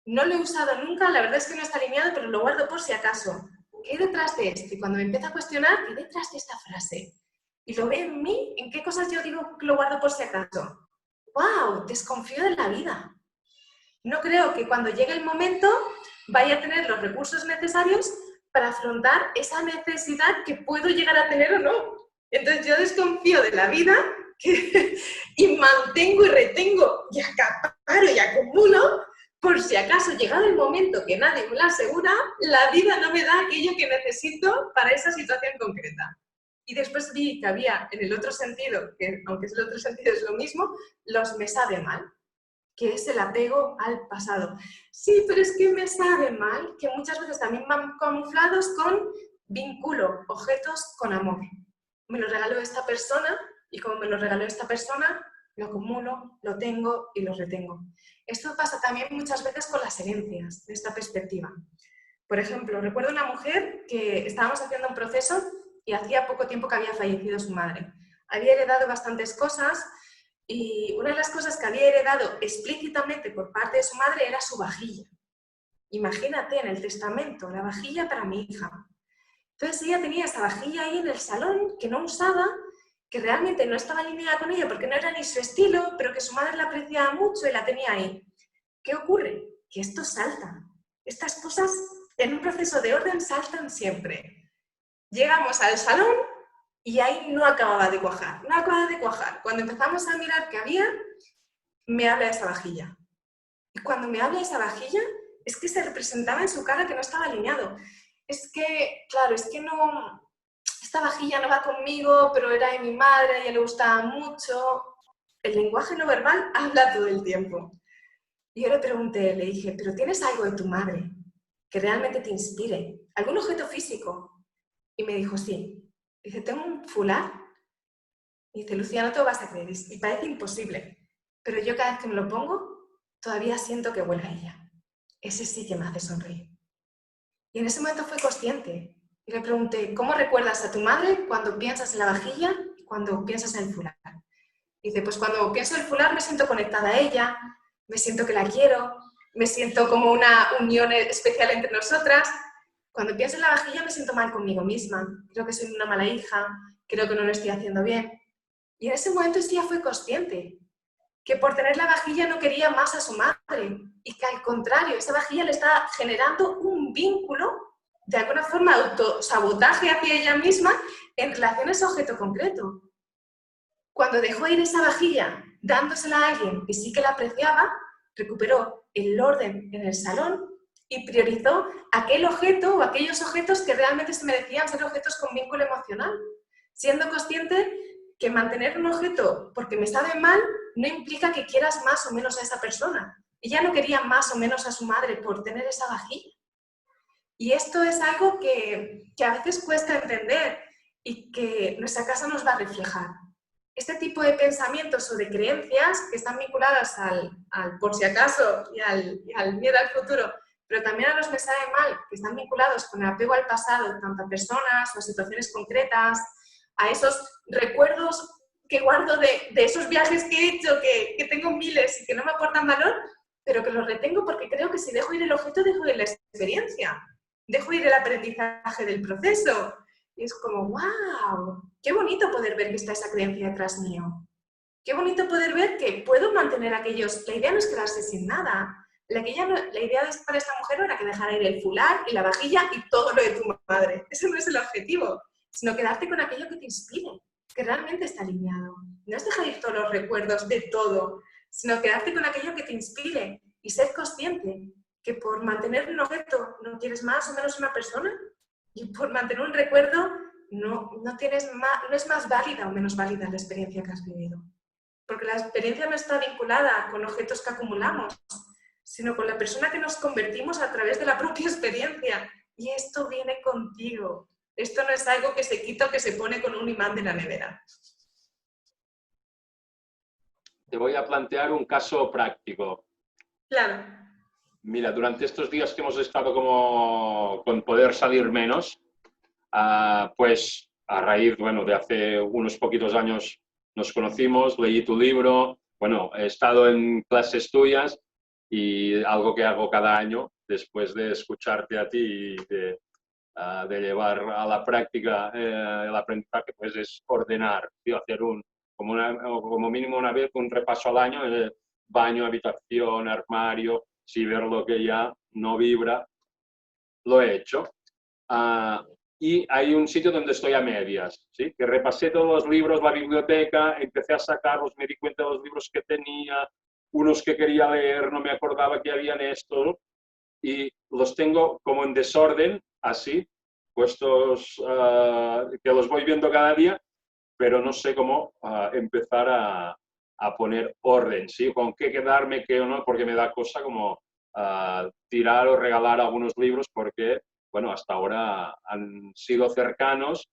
S2: No lo he usado nunca, la verdad es que no está alineado, pero lo guardo por si acaso. ¿Qué hay detrás de esto? Y cuando me empiezo a cuestionar, ¿qué hay detrás de esta frase? Y lo veo en mí, ¿en qué cosas yo digo que lo guardo por si acaso? ¡Wow! Desconfío de la vida. No creo que cuando llegue el momento vaya a tener los recursos necesarios para afrontar esa necesidad que puedo llegar a tener o no. Entonces yo desconfío de la vida y mantengo y retengo y acaparo y acumulo por si acaso, llegado el momento que nadie me lo asegura, la vida no me da aquello que necesito para esa situación concreta. Y después vi que había en el otro sentido, que aunque es el otro sentido es lo mismo, los me sabe mal, que es el apego al pasado. Sí, pero es que me sabe mal, que muchas veces también van camuflados con vínculo, objetos con amor. Me lo regaló esta persona y como me lo regaló esta persona, lo acumulo, lo tengo y lo retengo. Esto pasa también muchas veces con las herencias, de esta perspectiva. Por ejemplo, recuerdo una mujer que estábamos haciendo un proceso y hacía poco tiempo que había fallecido su madre. Había heredado bastantes cosas y una de las cosas que había heredado explícitamente por parte de su madre era su vajilla. Imagínate en el testamento, la vajilla para mi hija. Entonces ella tenía esa vajilla ahí en el salón que no usaba, que realmente no estaba alineada con ella porque no era ni su estilo, pero que su madre la apreciaba mucho y la tenía ahí. ¿Qué ocurre? Que esto salta. Estas cosas en un proceso de orden saltan siempre. Llegamos al salón y ahí no acababa de cuajar, no acababa de cuajar. Cuando empezamos a mirar qué había, me habla de esa vajilla. Y cuando me habla de esa vajilla, es que se representaba en su cara que no estaba alineado. Es que, claro, es que no... Esta vajilla no va conmigo, pero era de mi madre, a ella le gustaba mucho. El lenguaje no verbal habla todo el tiempo. Y yo le pregunté, le dije, ¿pero tienes algo de tu madre que realmente te inspire? ¿Algún objeto físico? Y me dijo, sí. Dice, tengo un fular. Y dice, Lucía, no te lo vas a creer, y parece imposible. Pero yo cada vez que me lo pongo, todavía siento que huele a ella. Ese sí que me hace sonreír. Y en ese momento fui consciente. Y le pregunté, ¿cómo recuerdas a tu madre cuando piensas en la vajilla y cuando piensas en el fular? Dice, pues cuando pienso en el fular me siento conectada a ella, me siento que la quiero, me siento como una unión especial entre nosotras. Cuando pienso en la vajilla me siento mal conmigo misma, creo que soy una mala hija, creo que no lo estoy haciendo bien. Y en ese momento ella fue consciente que por tener la vajilla no quería más a su madre y que al contrario, esa vajilla le estaba generando un vínculo, de alguna forma autosabotaje hacia ella misma en relación a ese objeto concreto. Cuando dejó ir esa vajilla dándosela a alguien que sí que la apreciaba, recuperó el orden en el salón y priorizó aquel objeto o aquellos objetos que realmente se merecían ser objetos con vínculo emocional, siendo consciente que mantener un objeto porque me sabe mal no implica que quieras más o menos a esa persona. Ella no quería más o menos a su madre por tener esa vajilla. Y esto es algo que a veces cuesta entender y que nuestra casa nos va a reflejar. Este tipo de pensamientos o de creencias que están vinculadas al por si acaso y al miedo al futuro, pero también a los me sabe mal, que están vinculados con el apego al pasado, tanto a personas o a situaciones concretas, a esos recuerdos que guardo de esos viajes que he hecho, que tengo miles y que no me aportan valor, pero que los retengo porque creo que si dejo ir el objeto, dejo ir la experiencia, dejo ir el aprendizaje del proceso. Y es como, wow, qué bonito poder ver que está esa creencia detrás mío. Qué bonito poder ver que puedo mantener aquellos... La idea no es quedarse sin nada. La idea para esta mujer era que dejara ir el fular y la vajilla y todo lo de tu madre. Ese no es el objetivo, sino quedarte con aquello que te inspire, que realmente está alineado. No es dejar ir todos los recuerdos de todo, sino quedarte con aquello que te inspire y ser consciente que por mantener un objeto no quieres más o menos una persona, y por mantener un recuerdo no es más válida o menos válida la experiencia que has vivido. Porque la experiencia no está vinculada con objetos que acumulamos, sino con la persona que nos convertimos a través de la propia experiencia. Y esto viene contigo. Esto no es algo que se quita o que se pone con un imán de la nevera.
S1: Te voy a plantear un caso práctico.
S2: Claro.
S1: Mira, durante estos días que hemos estado como con poder salir menos, pues a raíz, bueno, de hace unos poquitos años nos conocimos, leí tu libro, bueno, he estado en clases tuyas y algo que hago cada año después de escucharte a ti y de llevar a la práctica el aprendizaje, pues es ordenar, tío, hacer como mínimo una vez un repaso al año, baño, habitación, armario, si ver lo que ya no vibra, lo he hecho. Y hay un sitio donde estoy a medias, ¿sí? Que repasé todos los libros, la biblioteca, empecé a sacarlos, me di cuenta de los libros que tenía, unos que quería leer, no me acordaba que habían esto, y los tengo como en desorden, así, puestos, que los voy viendo cada día, pero no sé cómo empezar a poner orden, ¿sí? Con qué quedarme, qué o no, porque me da cosa como tirar o regalar algunos libros porque, bueno, hasta ahora han sido cercanos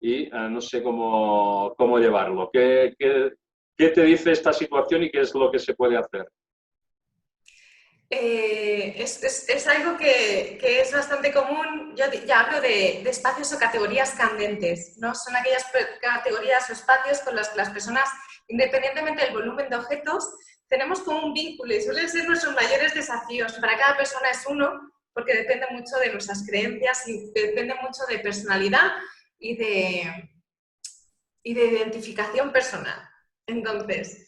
S1: y no sé cómo llevarlo. ¿Qué te dice esta situación y qué es lo que se puede hacer?
S2: Es algo que es bastante común. Yo ya hablo de espacios o categorías candentes, ¿no? Son aquellas categorías o espacios con las que las personas, independientemente del volumen de objetos, tenemos como un vínculo y suelen ser nuestros mayores desafíos. Para cada persona es uno, porque depende mucho de nuestras creencias y depende mucho de personalidad y de identificación personal. Entonces,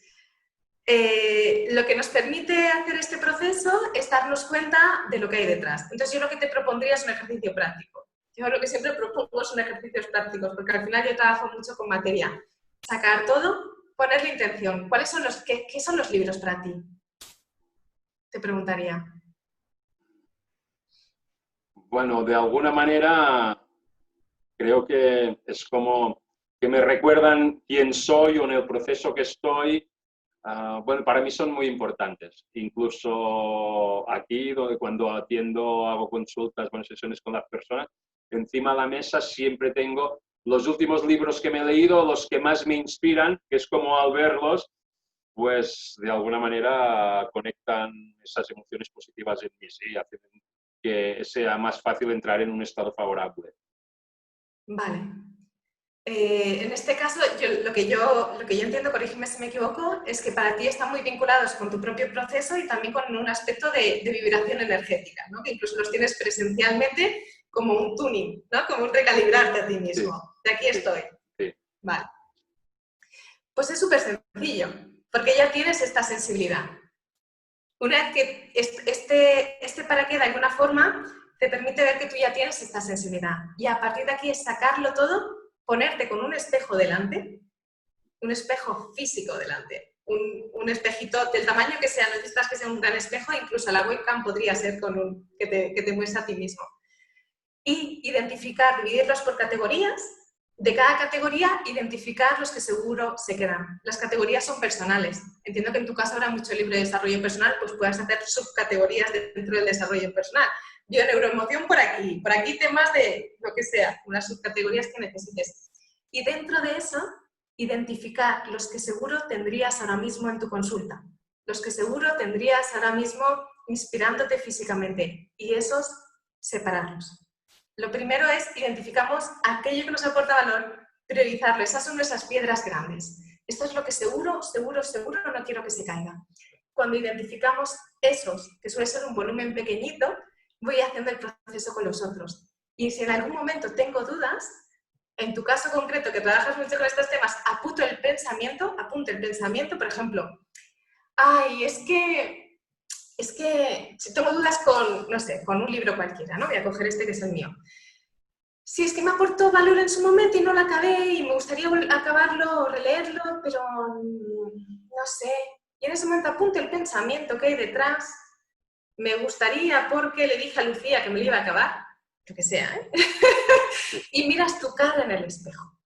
S2: lo que nos permite hacer este proceso es darnos cuenta de lo que hay detrás. Entonces, yo lo que te propondría es un ejercicio práctico. Yo lo que siempre propongo son ejercicios prácticos, porque al final yo trabajo mucho con materia. Sacar todo, poner la intención. ¿Qué son los libros para ti? Te preguntaría.
S1: Bueno, de alguna manera creo que es como que me recuerdan quién soy o en el proceso que estoy. Bueno, para mí son muy importantes. Incluso aquí, donde cuando atiendo, hago consultas, bueno, sesiones con las personas, encima de la mesa siempre tengo los últimos libros que me he leído, los que más me inspiran, que es como al verlos, pues de alguna manera conectan esas emociones positivas en mí, sí, hacen que sea más fácil entrar en un estado favorable.
S2: Vale. En este caso, lo que yo entiendo, corrígeme si me equivoco, es que para ti están muy vinculados con tu propio proceso y también con un aspecto de vibración energética, ¿no? Que incluso los tienes presencialmente como un tuning, ¿no? Como un recalibrarte a ti mismo. Sí. De aquí estoy. Sí. Vale. Pues es súper sencillo, porque ya tienes esta sensibilidad. Una vez que este para qué de alguna forma te permite ver que tú ya tienes esta sensibilidad. Y a partir de aquí es sacarlo todo, ponerte con un espejo delante, un espejo físico delante, un espejito del tamaño que sea, no necesitas que sea un gran espejo, incluso la webcam podría ser con que te muestre a ti mismo. Y identificar, dividirlos por categorías, de cada categoría identificar los que seguro se quedan. Las categorías son personales. Entiendo que en tu caso habrá mucho libro de desarrollo personal, pues puedas hacer subcategorías dentro del desarrollo personal. Yo neuroemoción por aquí temas de lo que sea, unas subcategorías que necesites. Y dentro de eso, identificar los que seguro tendrías ahora mismo en tu consulta, los que seguro tendrías ahora mismo inspirándote físicamente, y esos separarlos. Lo primero es, identificamos aquello que nos aporta valor, priorizarlo. Esas son nuestras piedras grandes. Esto es lo que seguro no quiero que se caiga. Cuando identificamos esos, que suele ser un volumen pequeñito, voy haciendo el proceso con los otros. Y si en algún momento tengo dudas, en tu caso concreto, que trabajas mucho con estos temas, apunto el pensamiento, por ejemplo, ay, es que si tengo dudas con, no sé, con un libro cualquiera, ¿no? Voy a coger este que es el mío. Si es que me aportó valor en su momento y no lo acabé y me gustaría acabarlo o releerlo, pero no sé. Y en ese momento apunto el pensamiento que hay detrás. Me gustaría porque le dije a Lucía que me lo iba a acabar, lo que sea, ¿eh? Y miras tu cara en el espejo.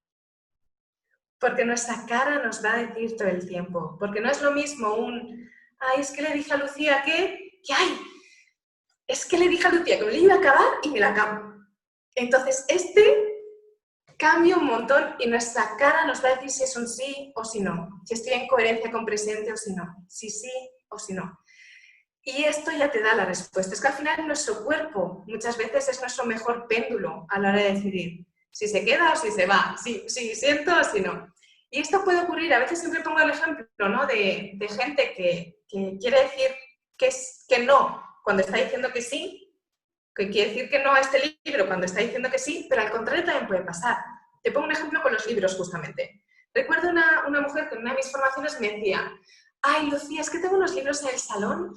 S2: Porque nuestra cara nos va a decir todo el tiempo. Porque no es lo mismo ay, es que le dije a Lucía ay, es que le dije a Lucía que me lo iba a acabar y me la acabo. Entonces, cambia un montón y nuestra cara nos va a decir si es un sí o si no, si estoy en coherencia con presente o si no, si sí o si no. Y esto ya te da la respuesta. Es que al final nuestro cuerpo muchas veces es nuestro mejor péndulo a la hora de decidir si se queda o si se va, si siento o si no. Y esto puede ocurrir, a veces siempre pongo el ejemplo, ¿no? de gente que quiere decir que no cuando está diciendo que sí, que quiere decir que no a este libro cuando está diciendo que sí, pero al contrario también puede pasar. Te pongo un ejemplo con los libros, justamente. Recuerdo una mujer que en una de mis formaciones me decía, ay, Lucía, es que tengo unos libros en el salón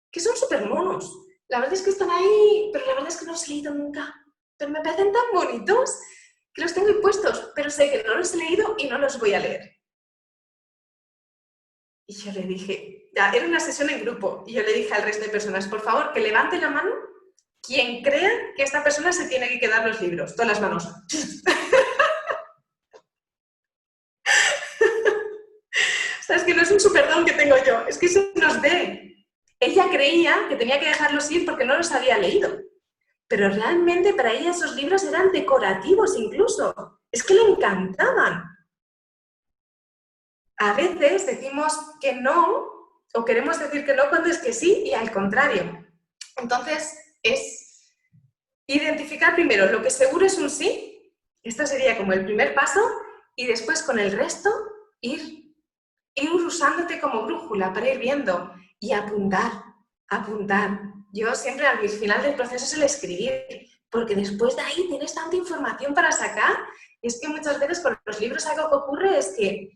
S2: que son súper monos. La verdad es que están ahí, pero la verdad es que no los he leído nunca. Pero me parecen tan bonitos que los tengo impuestos, pero sé que no los he leído y no los voy a leer. Y yo le dije, ya, era una sesión en grupo, y yo le dije al resto de personas, por favor, que levante la mano quien crea que esta persona se tiene que quedar los libros. Todas las manos. ¿Sabes? Que no es un superdón que tengo yo, es que se nos ve. Ella creía que tenía que dejarlos ir porque no los había leído. Pero realmente para ella esos libros eran decorativos incluso. Es que le encantaban. A veces decimos que no, o queremos decir que no cuando es que sí, y al contrario. Entonces, es identificar primero lo que seguro es un sí, esto sería como el primer paso, y después con el resto ir usándote como brújula para ir viendo y apuntar. Yo siempre al final del proceso es el escribir, porque después de ahí tienes tanta información para sacar, y es que muchas veces con los libros algo que ocurre es que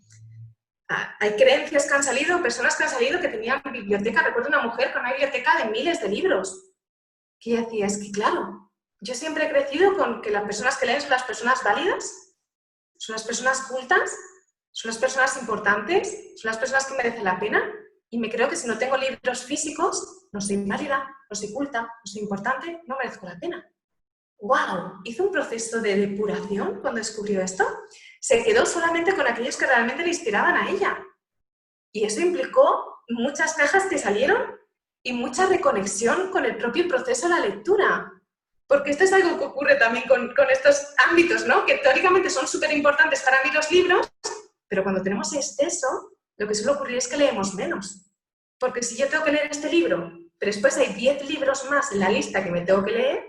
S2: hay creencias que han salido, personas que han salido que tenían biblioteca. Recuerdo una mujer con una biblioteca de miles de libros, que decía, es que claro, yo siempre he crecido con que las personas que leen son las personas válidas, son las personas cultas, son las personas importantes, son las personas que merecen la pena, y me creo que si no tengo libros físicos, no soy válida, no soy culta, no soy importante, no merezco la pena. ¡Wow! Hizo un proceso de depuración cuando descubrió esto. Se quedó solamente con aquellos que realmente le inspiraban a ella. Y eso implicó muchas cajas que salieron y mucha reconexión con el propio proceso de la lectura. Porque esto es algo que ocurre también con estos ámbitos, ¿no? Que teóricamente son súper importantes para mí los libros, pero cuando tenemos exceso, lo que suele ocurrir es que leemos menos. Porque si yo tengo que leer este libro, pero después hay 10 libros más en la lista que me tengo que leer,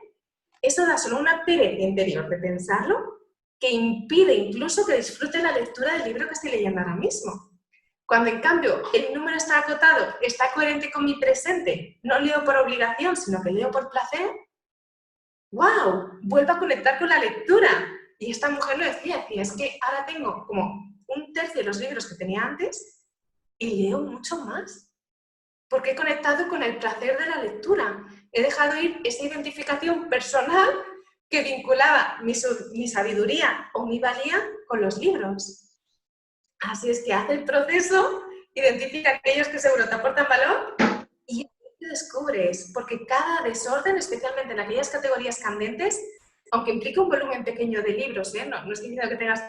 S2: eso da solo una pereza interior de pensarlo que impide incluso que disfrute la lectura del libro que estoy leyendo ahora mismo. Cuando en cambio el número está acotado, está coherente con mi presente, no leo por obligación, sino que leo por placer, ¡wow! Vuelvo a conectar con la lectura. Y esta mujer lo decía, es que ahora tengo como un tercio de los libros que tenía antes y leo mucho más. Porque he conectado con el placer de la lectura. He dejado ir esa identificación personal que vinculaba mi sabiduría o mi valía con los libros. Así es que hace el proceso, identifica aquellos que seguro te aportan valor y te descubres, porque cada desorden, especialmente en aquellas categorías candentes, aunque implica un volumen pequeño de libros, no estoy diciendo que tengas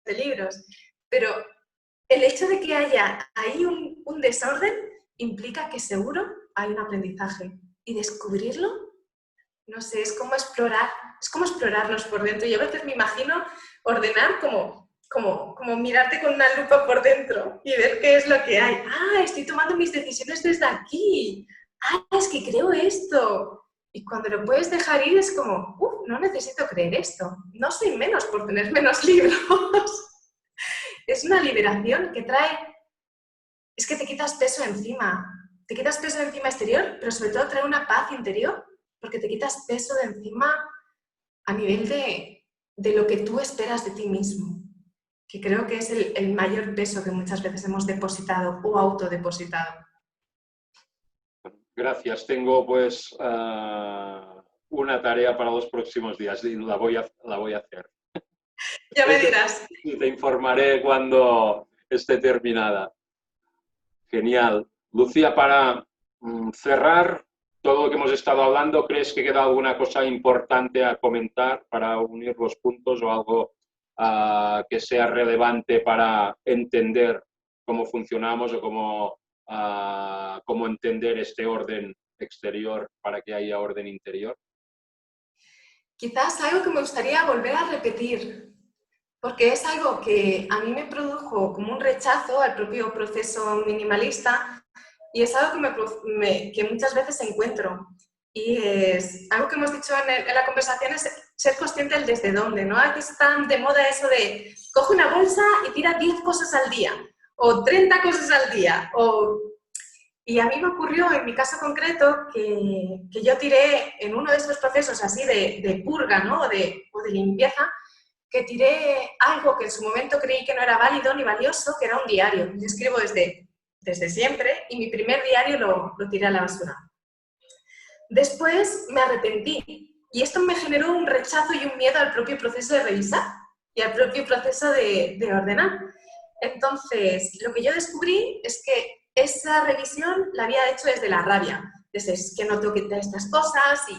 S2: de libros, pero el hecho de que haya ahí un desorden implica que seguro hay un aprendizaje. Y descubrirlo, no sé, es como explorarnos por dentro. Y a veces me imagino ordenar como mirarte con una lupa por dentro y ver qué es lo que hay. Ah, estoy tomando mis decisiones desde aquí. Ah, es que creo esto. Y cuando lo puedes dejar ir es como, no necesito creer esto. No soy menos por tener menos libros. Es una liberación que trae, es que te quitas peso encima. Te quitas peso de encima exterior, pero sobre todo trae una paz interior, porque te quitas peso de encima a nivel de lo que tú esperas de ti mismo, que creo que es el mayor peso que muchas veces hemos depositado o autodepositado.
S1: Gracias. Tengo pues una tarea para los próximos días y la voy a hacer.
S2: Ya me dirás.
S1: Y te informaré cuando esté terminada. Genial. Lucía, para cerrar todo lo que hemos estado hablando, ¿crees que queda alguna cosa importante a comentar para unir los puntos o algo que sea relevante para entender cómo funcionamos o cómo entender este orden exterior para que haya orden interior?
S2: Quizás algo que me gustaría volver a repetir, porque es algo que a mí me produjo como un rechazo al propio proceso minimalista y es algo que muchas veces encuentro. Y es algo que hemos dicho en la conversación, es ser consciente del desde dónde, ¿no? A veces está de moda eso de coge una bolsa y tira 10 cosas al día, o 30 cosas al día, Y a mí me ocurrió, en mi caso concreto, que yo tiré en uno de estos procesos así de purga, ¿no? o de limpieza, que tiré algo que en su momento creí que no era válido ni valioso, que era un diario. Yo escribo desde siempre y mi primer diario lo tiré a la basura. Después me arrepentí y esto me generó un rechazo y un miedo al propio proceso de revisar y al propio proceso de ordenar. Entonces, lo que yo descubrí es que esa revisión la había hecho desde la rabia, desde que no tengo que quitar estas cosas y,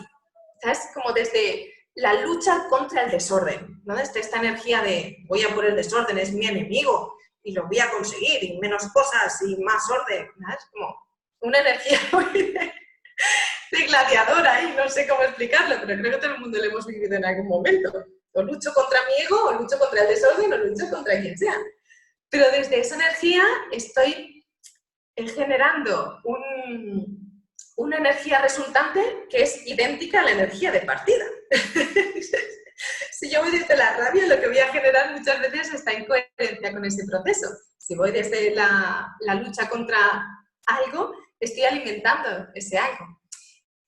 S2: ¿sabes? Como desde la lucha contra el desorden, ¿no? Desde esta energía de voy a por el desorden, es mi enemigo y lo voy a conseguir y menos cosas y más orden, ¿sabes? Como una energía muy de gladiadora y no sé cómo explicarlo, pero creo que todo el mundo lo hemos vivido en algún momento. O lucho contra mi ego, o lucho contra el desorden, o lucho contra quien sea. Pero desde esa energía estoy generando una energía resultante que es idéntica a la energía de partida. Si yo voy desde la rabia, lo que voy a generar muchas veces está en coherencia con ese proceso. Si voy desde la lucha contra algo, estoy alimentando ese algo.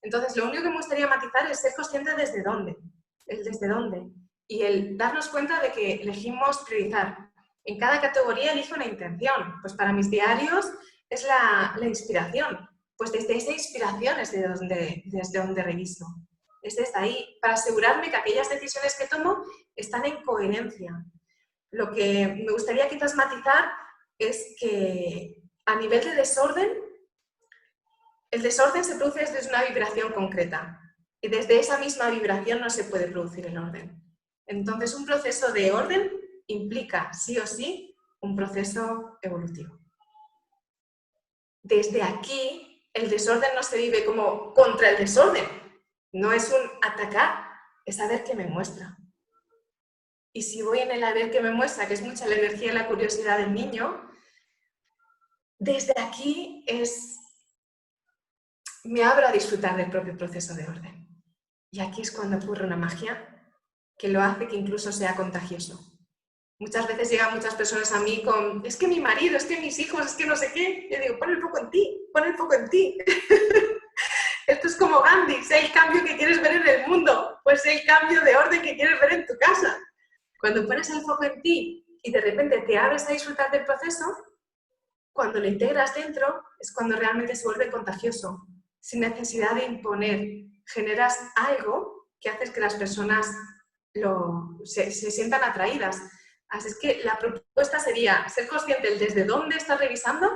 S2: Entonces, lo único que me gustaría matizar es ser consciente desde dónde, el desde dónde, y el darnos cuenta de que elegimos priorizar. En cada categoría elijo una intención. Pues para mis diarios es la inspiración. Pues desde esa inspiración es desde donde reviso. Es desde ahí, para asegurarme que aquellas decisiones que tomo están en coherencia. Lo que me gustaría quizás matizar es que a nivel de desorden, el desorden se produce desde una vibración concreta y desde esa misma vibración no se puede producir el orden. Entonces, un proceso de orden implica, sí o sí, un proceso evolutivo. Desde aquí, el desorden no se vive como contra el desorden. No es un atacar, es saber qué me muestra. Y si voy en el a ver qué me muestra, que es mucha la energía y la curiosidad del niño, desde aquí me abro a disfrutar del propio proceso de orden. Y aquí es cuando ocurre una magia que lo hace que incluso sea contagioso. Muchas veces llegan muchas personas a mí con, es que mi marido, es que mis hijos, es que no sé qué. Yo digo, pon el foco en ti, pon el foco en ti. Esto es como Gandhi, sé el cambio que quieres ver en el mundo, pues sé el cambio de orden que quieres ver en tu casa. Cuando pones el foco en ti y de repente te abres a disfrutar del proceso, cuando lo integras dentro es cuando realmente se vuelve contagioso, sin necesidad de imponer. Generas algo que hace que las personas se sientan atraídas. Así es que la propuesta sería ser consciente del desde dónde estás revisando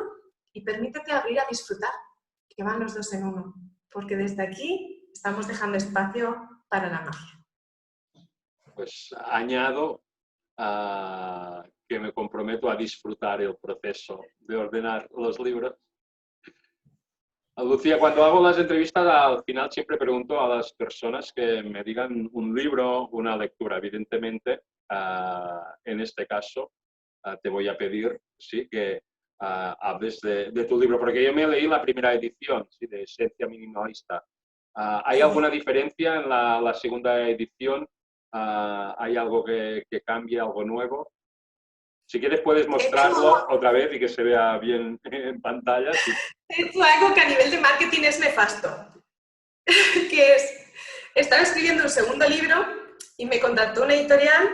S2: y permítete abrir a disfrutar, que van los dos en uno. Porque desde aquí estamos dejando espacio para la magia.
S1: Pues añado que me comprometo a disfrutar el proceso de ordenar los libros. Lucía, cuando hago las entrevistas, al final siempre pregunto a las personas que me digan un libro, una lectura. Evidentemente, en este caso, te voy a pedir sí, que hables de tu libro, porque yo me leí la primera edición sí, de Esencia Minimalista. ¿Hay alguna diferencia en la segunda edición? ¿Hay algo que cambie, algo nuevo? Si quieres puedes
S2: He hecho,
S1: mostrarlo otra vez y que se vea bien en pantalla. Sí.
S2: he hecho algo que a nivel de marketing es nefasto, que es, estaba escribiendo un segundo libro y me contactó una editorial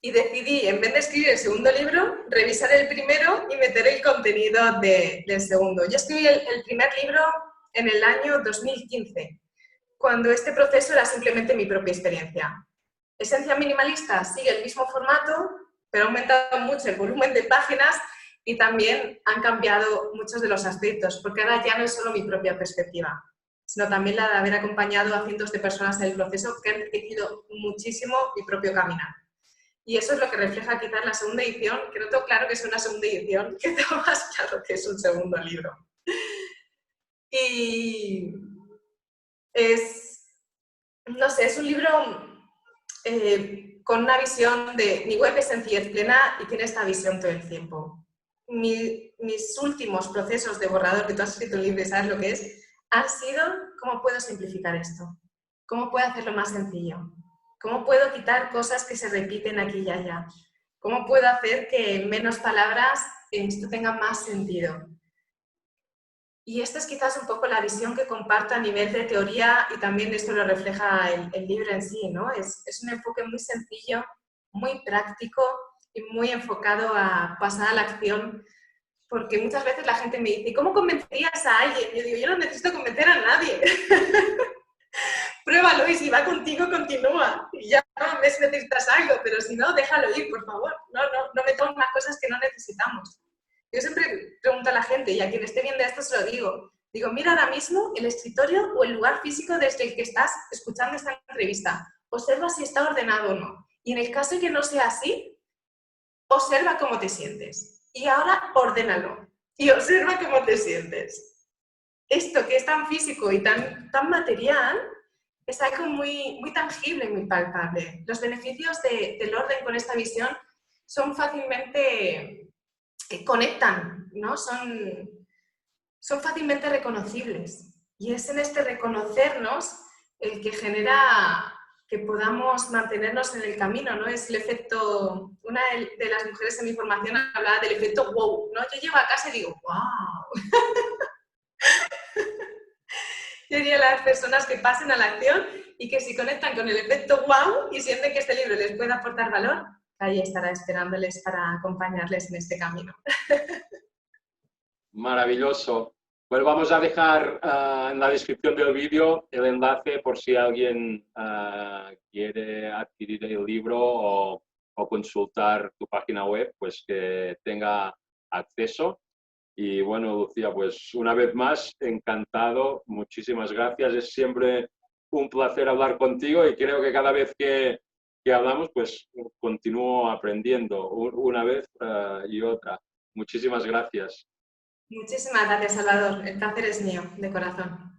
S2: y decidí, en vez de escribir el segundo libro, revisar el primero y meter el contenido del segundo. Yo escribí el primer libro en el año 2015, cuando este proceso era simplemente mi propia experiencia. Esencia Minimalista sigue el mismo formato, pero ha aumentado mucho el volumen de páginas y también han cambiado muchos de los aspectos, porque ahora ya no es solo mi propia perspectiva, sino también la de haber acompañado a cientos de personas en el proceso que han enriquecido muchísimo mi propio caminar. Y eso es lo que refleja quizás la segunda edición, que no tengo claro que es una segunda edición, que tengo más claro que es un segundo libro. Y no sé, es un libro con una visión de mi web es sencillez plena y tiene esta visión todo el tiempo. Mis últimos procesos de borrador, que tú has escrito un libro y sabes lo que es, han sido cómo puedo simplificar esto, cómo puedo hacerlo más sencillo, cómo puedo quitar cosas que se repiten aquí y allá, cómo puedo hacer que en menos palabras esto tenga más sentido. Y esta es quizás un poco la visión que comparto a nivel de teoría y también esto lo refleja el libro en sí, ¿no? Es un enfoque muy sencillo, muy práctico y muy enfocado a pasar a la acción, porque muchas veces la gente me dice, ¿cómo convencerías a alguien? Yo digo, yo no necesito convencer a nadie. Pruébalo y si va contigo, continúa. Y ya ves si necesitas algo, pero si no, déjalo ir, por favor. No metamos más cosas que no necesitamos. Yo siempre pregunto a la gente, y a quien esté viendo esto se lo digo, mira ahora mismo el escritorio o el lugar físico desde el que estás escuchando esta entrevista. Observa si está ordenado o no. Y en el caso de que no sea así, observa cómo te sientes. Y ahora ordénalo. Y observa cómo te sientes. Esto que es tan físico y tan material es algo muy, muy tangible y muy palpable. Los beneficios del orden con esta visión son fácilmente que conectan, ¿no? Son fácilmente reconocibles. Y es en este reconocernos el que genera que podamos mantenernos en el camino, ¿no? Es el efecto, una de las mujeres en mi formación hablaba del efecto wow, ¿no? Yo llego a casa y digo, wow. Yo diría a las personas que pasen a la acción y que si conectan con el efecto wow y sienten que este libro les puede aportar valor, ahí estará esperándoles para acompañarles en este camino.
S1: Maravilloso. Pues vamos a dejar en la descripción del vídeo el enlace por si alguien quiere adquirir el libro o consultar tu página web, pues que tenga acceso. Y bueno, Lucía, pues una vez más, encantado, muchísimas gracias. Es siempre un placer hablar contigo y creo que cada vez que hablamos, pues continúo aprendiendo una vez y otra. Muchísimas gracias.
S2: Muchísimas gracias, Salvador. El placer es mío, de corazón.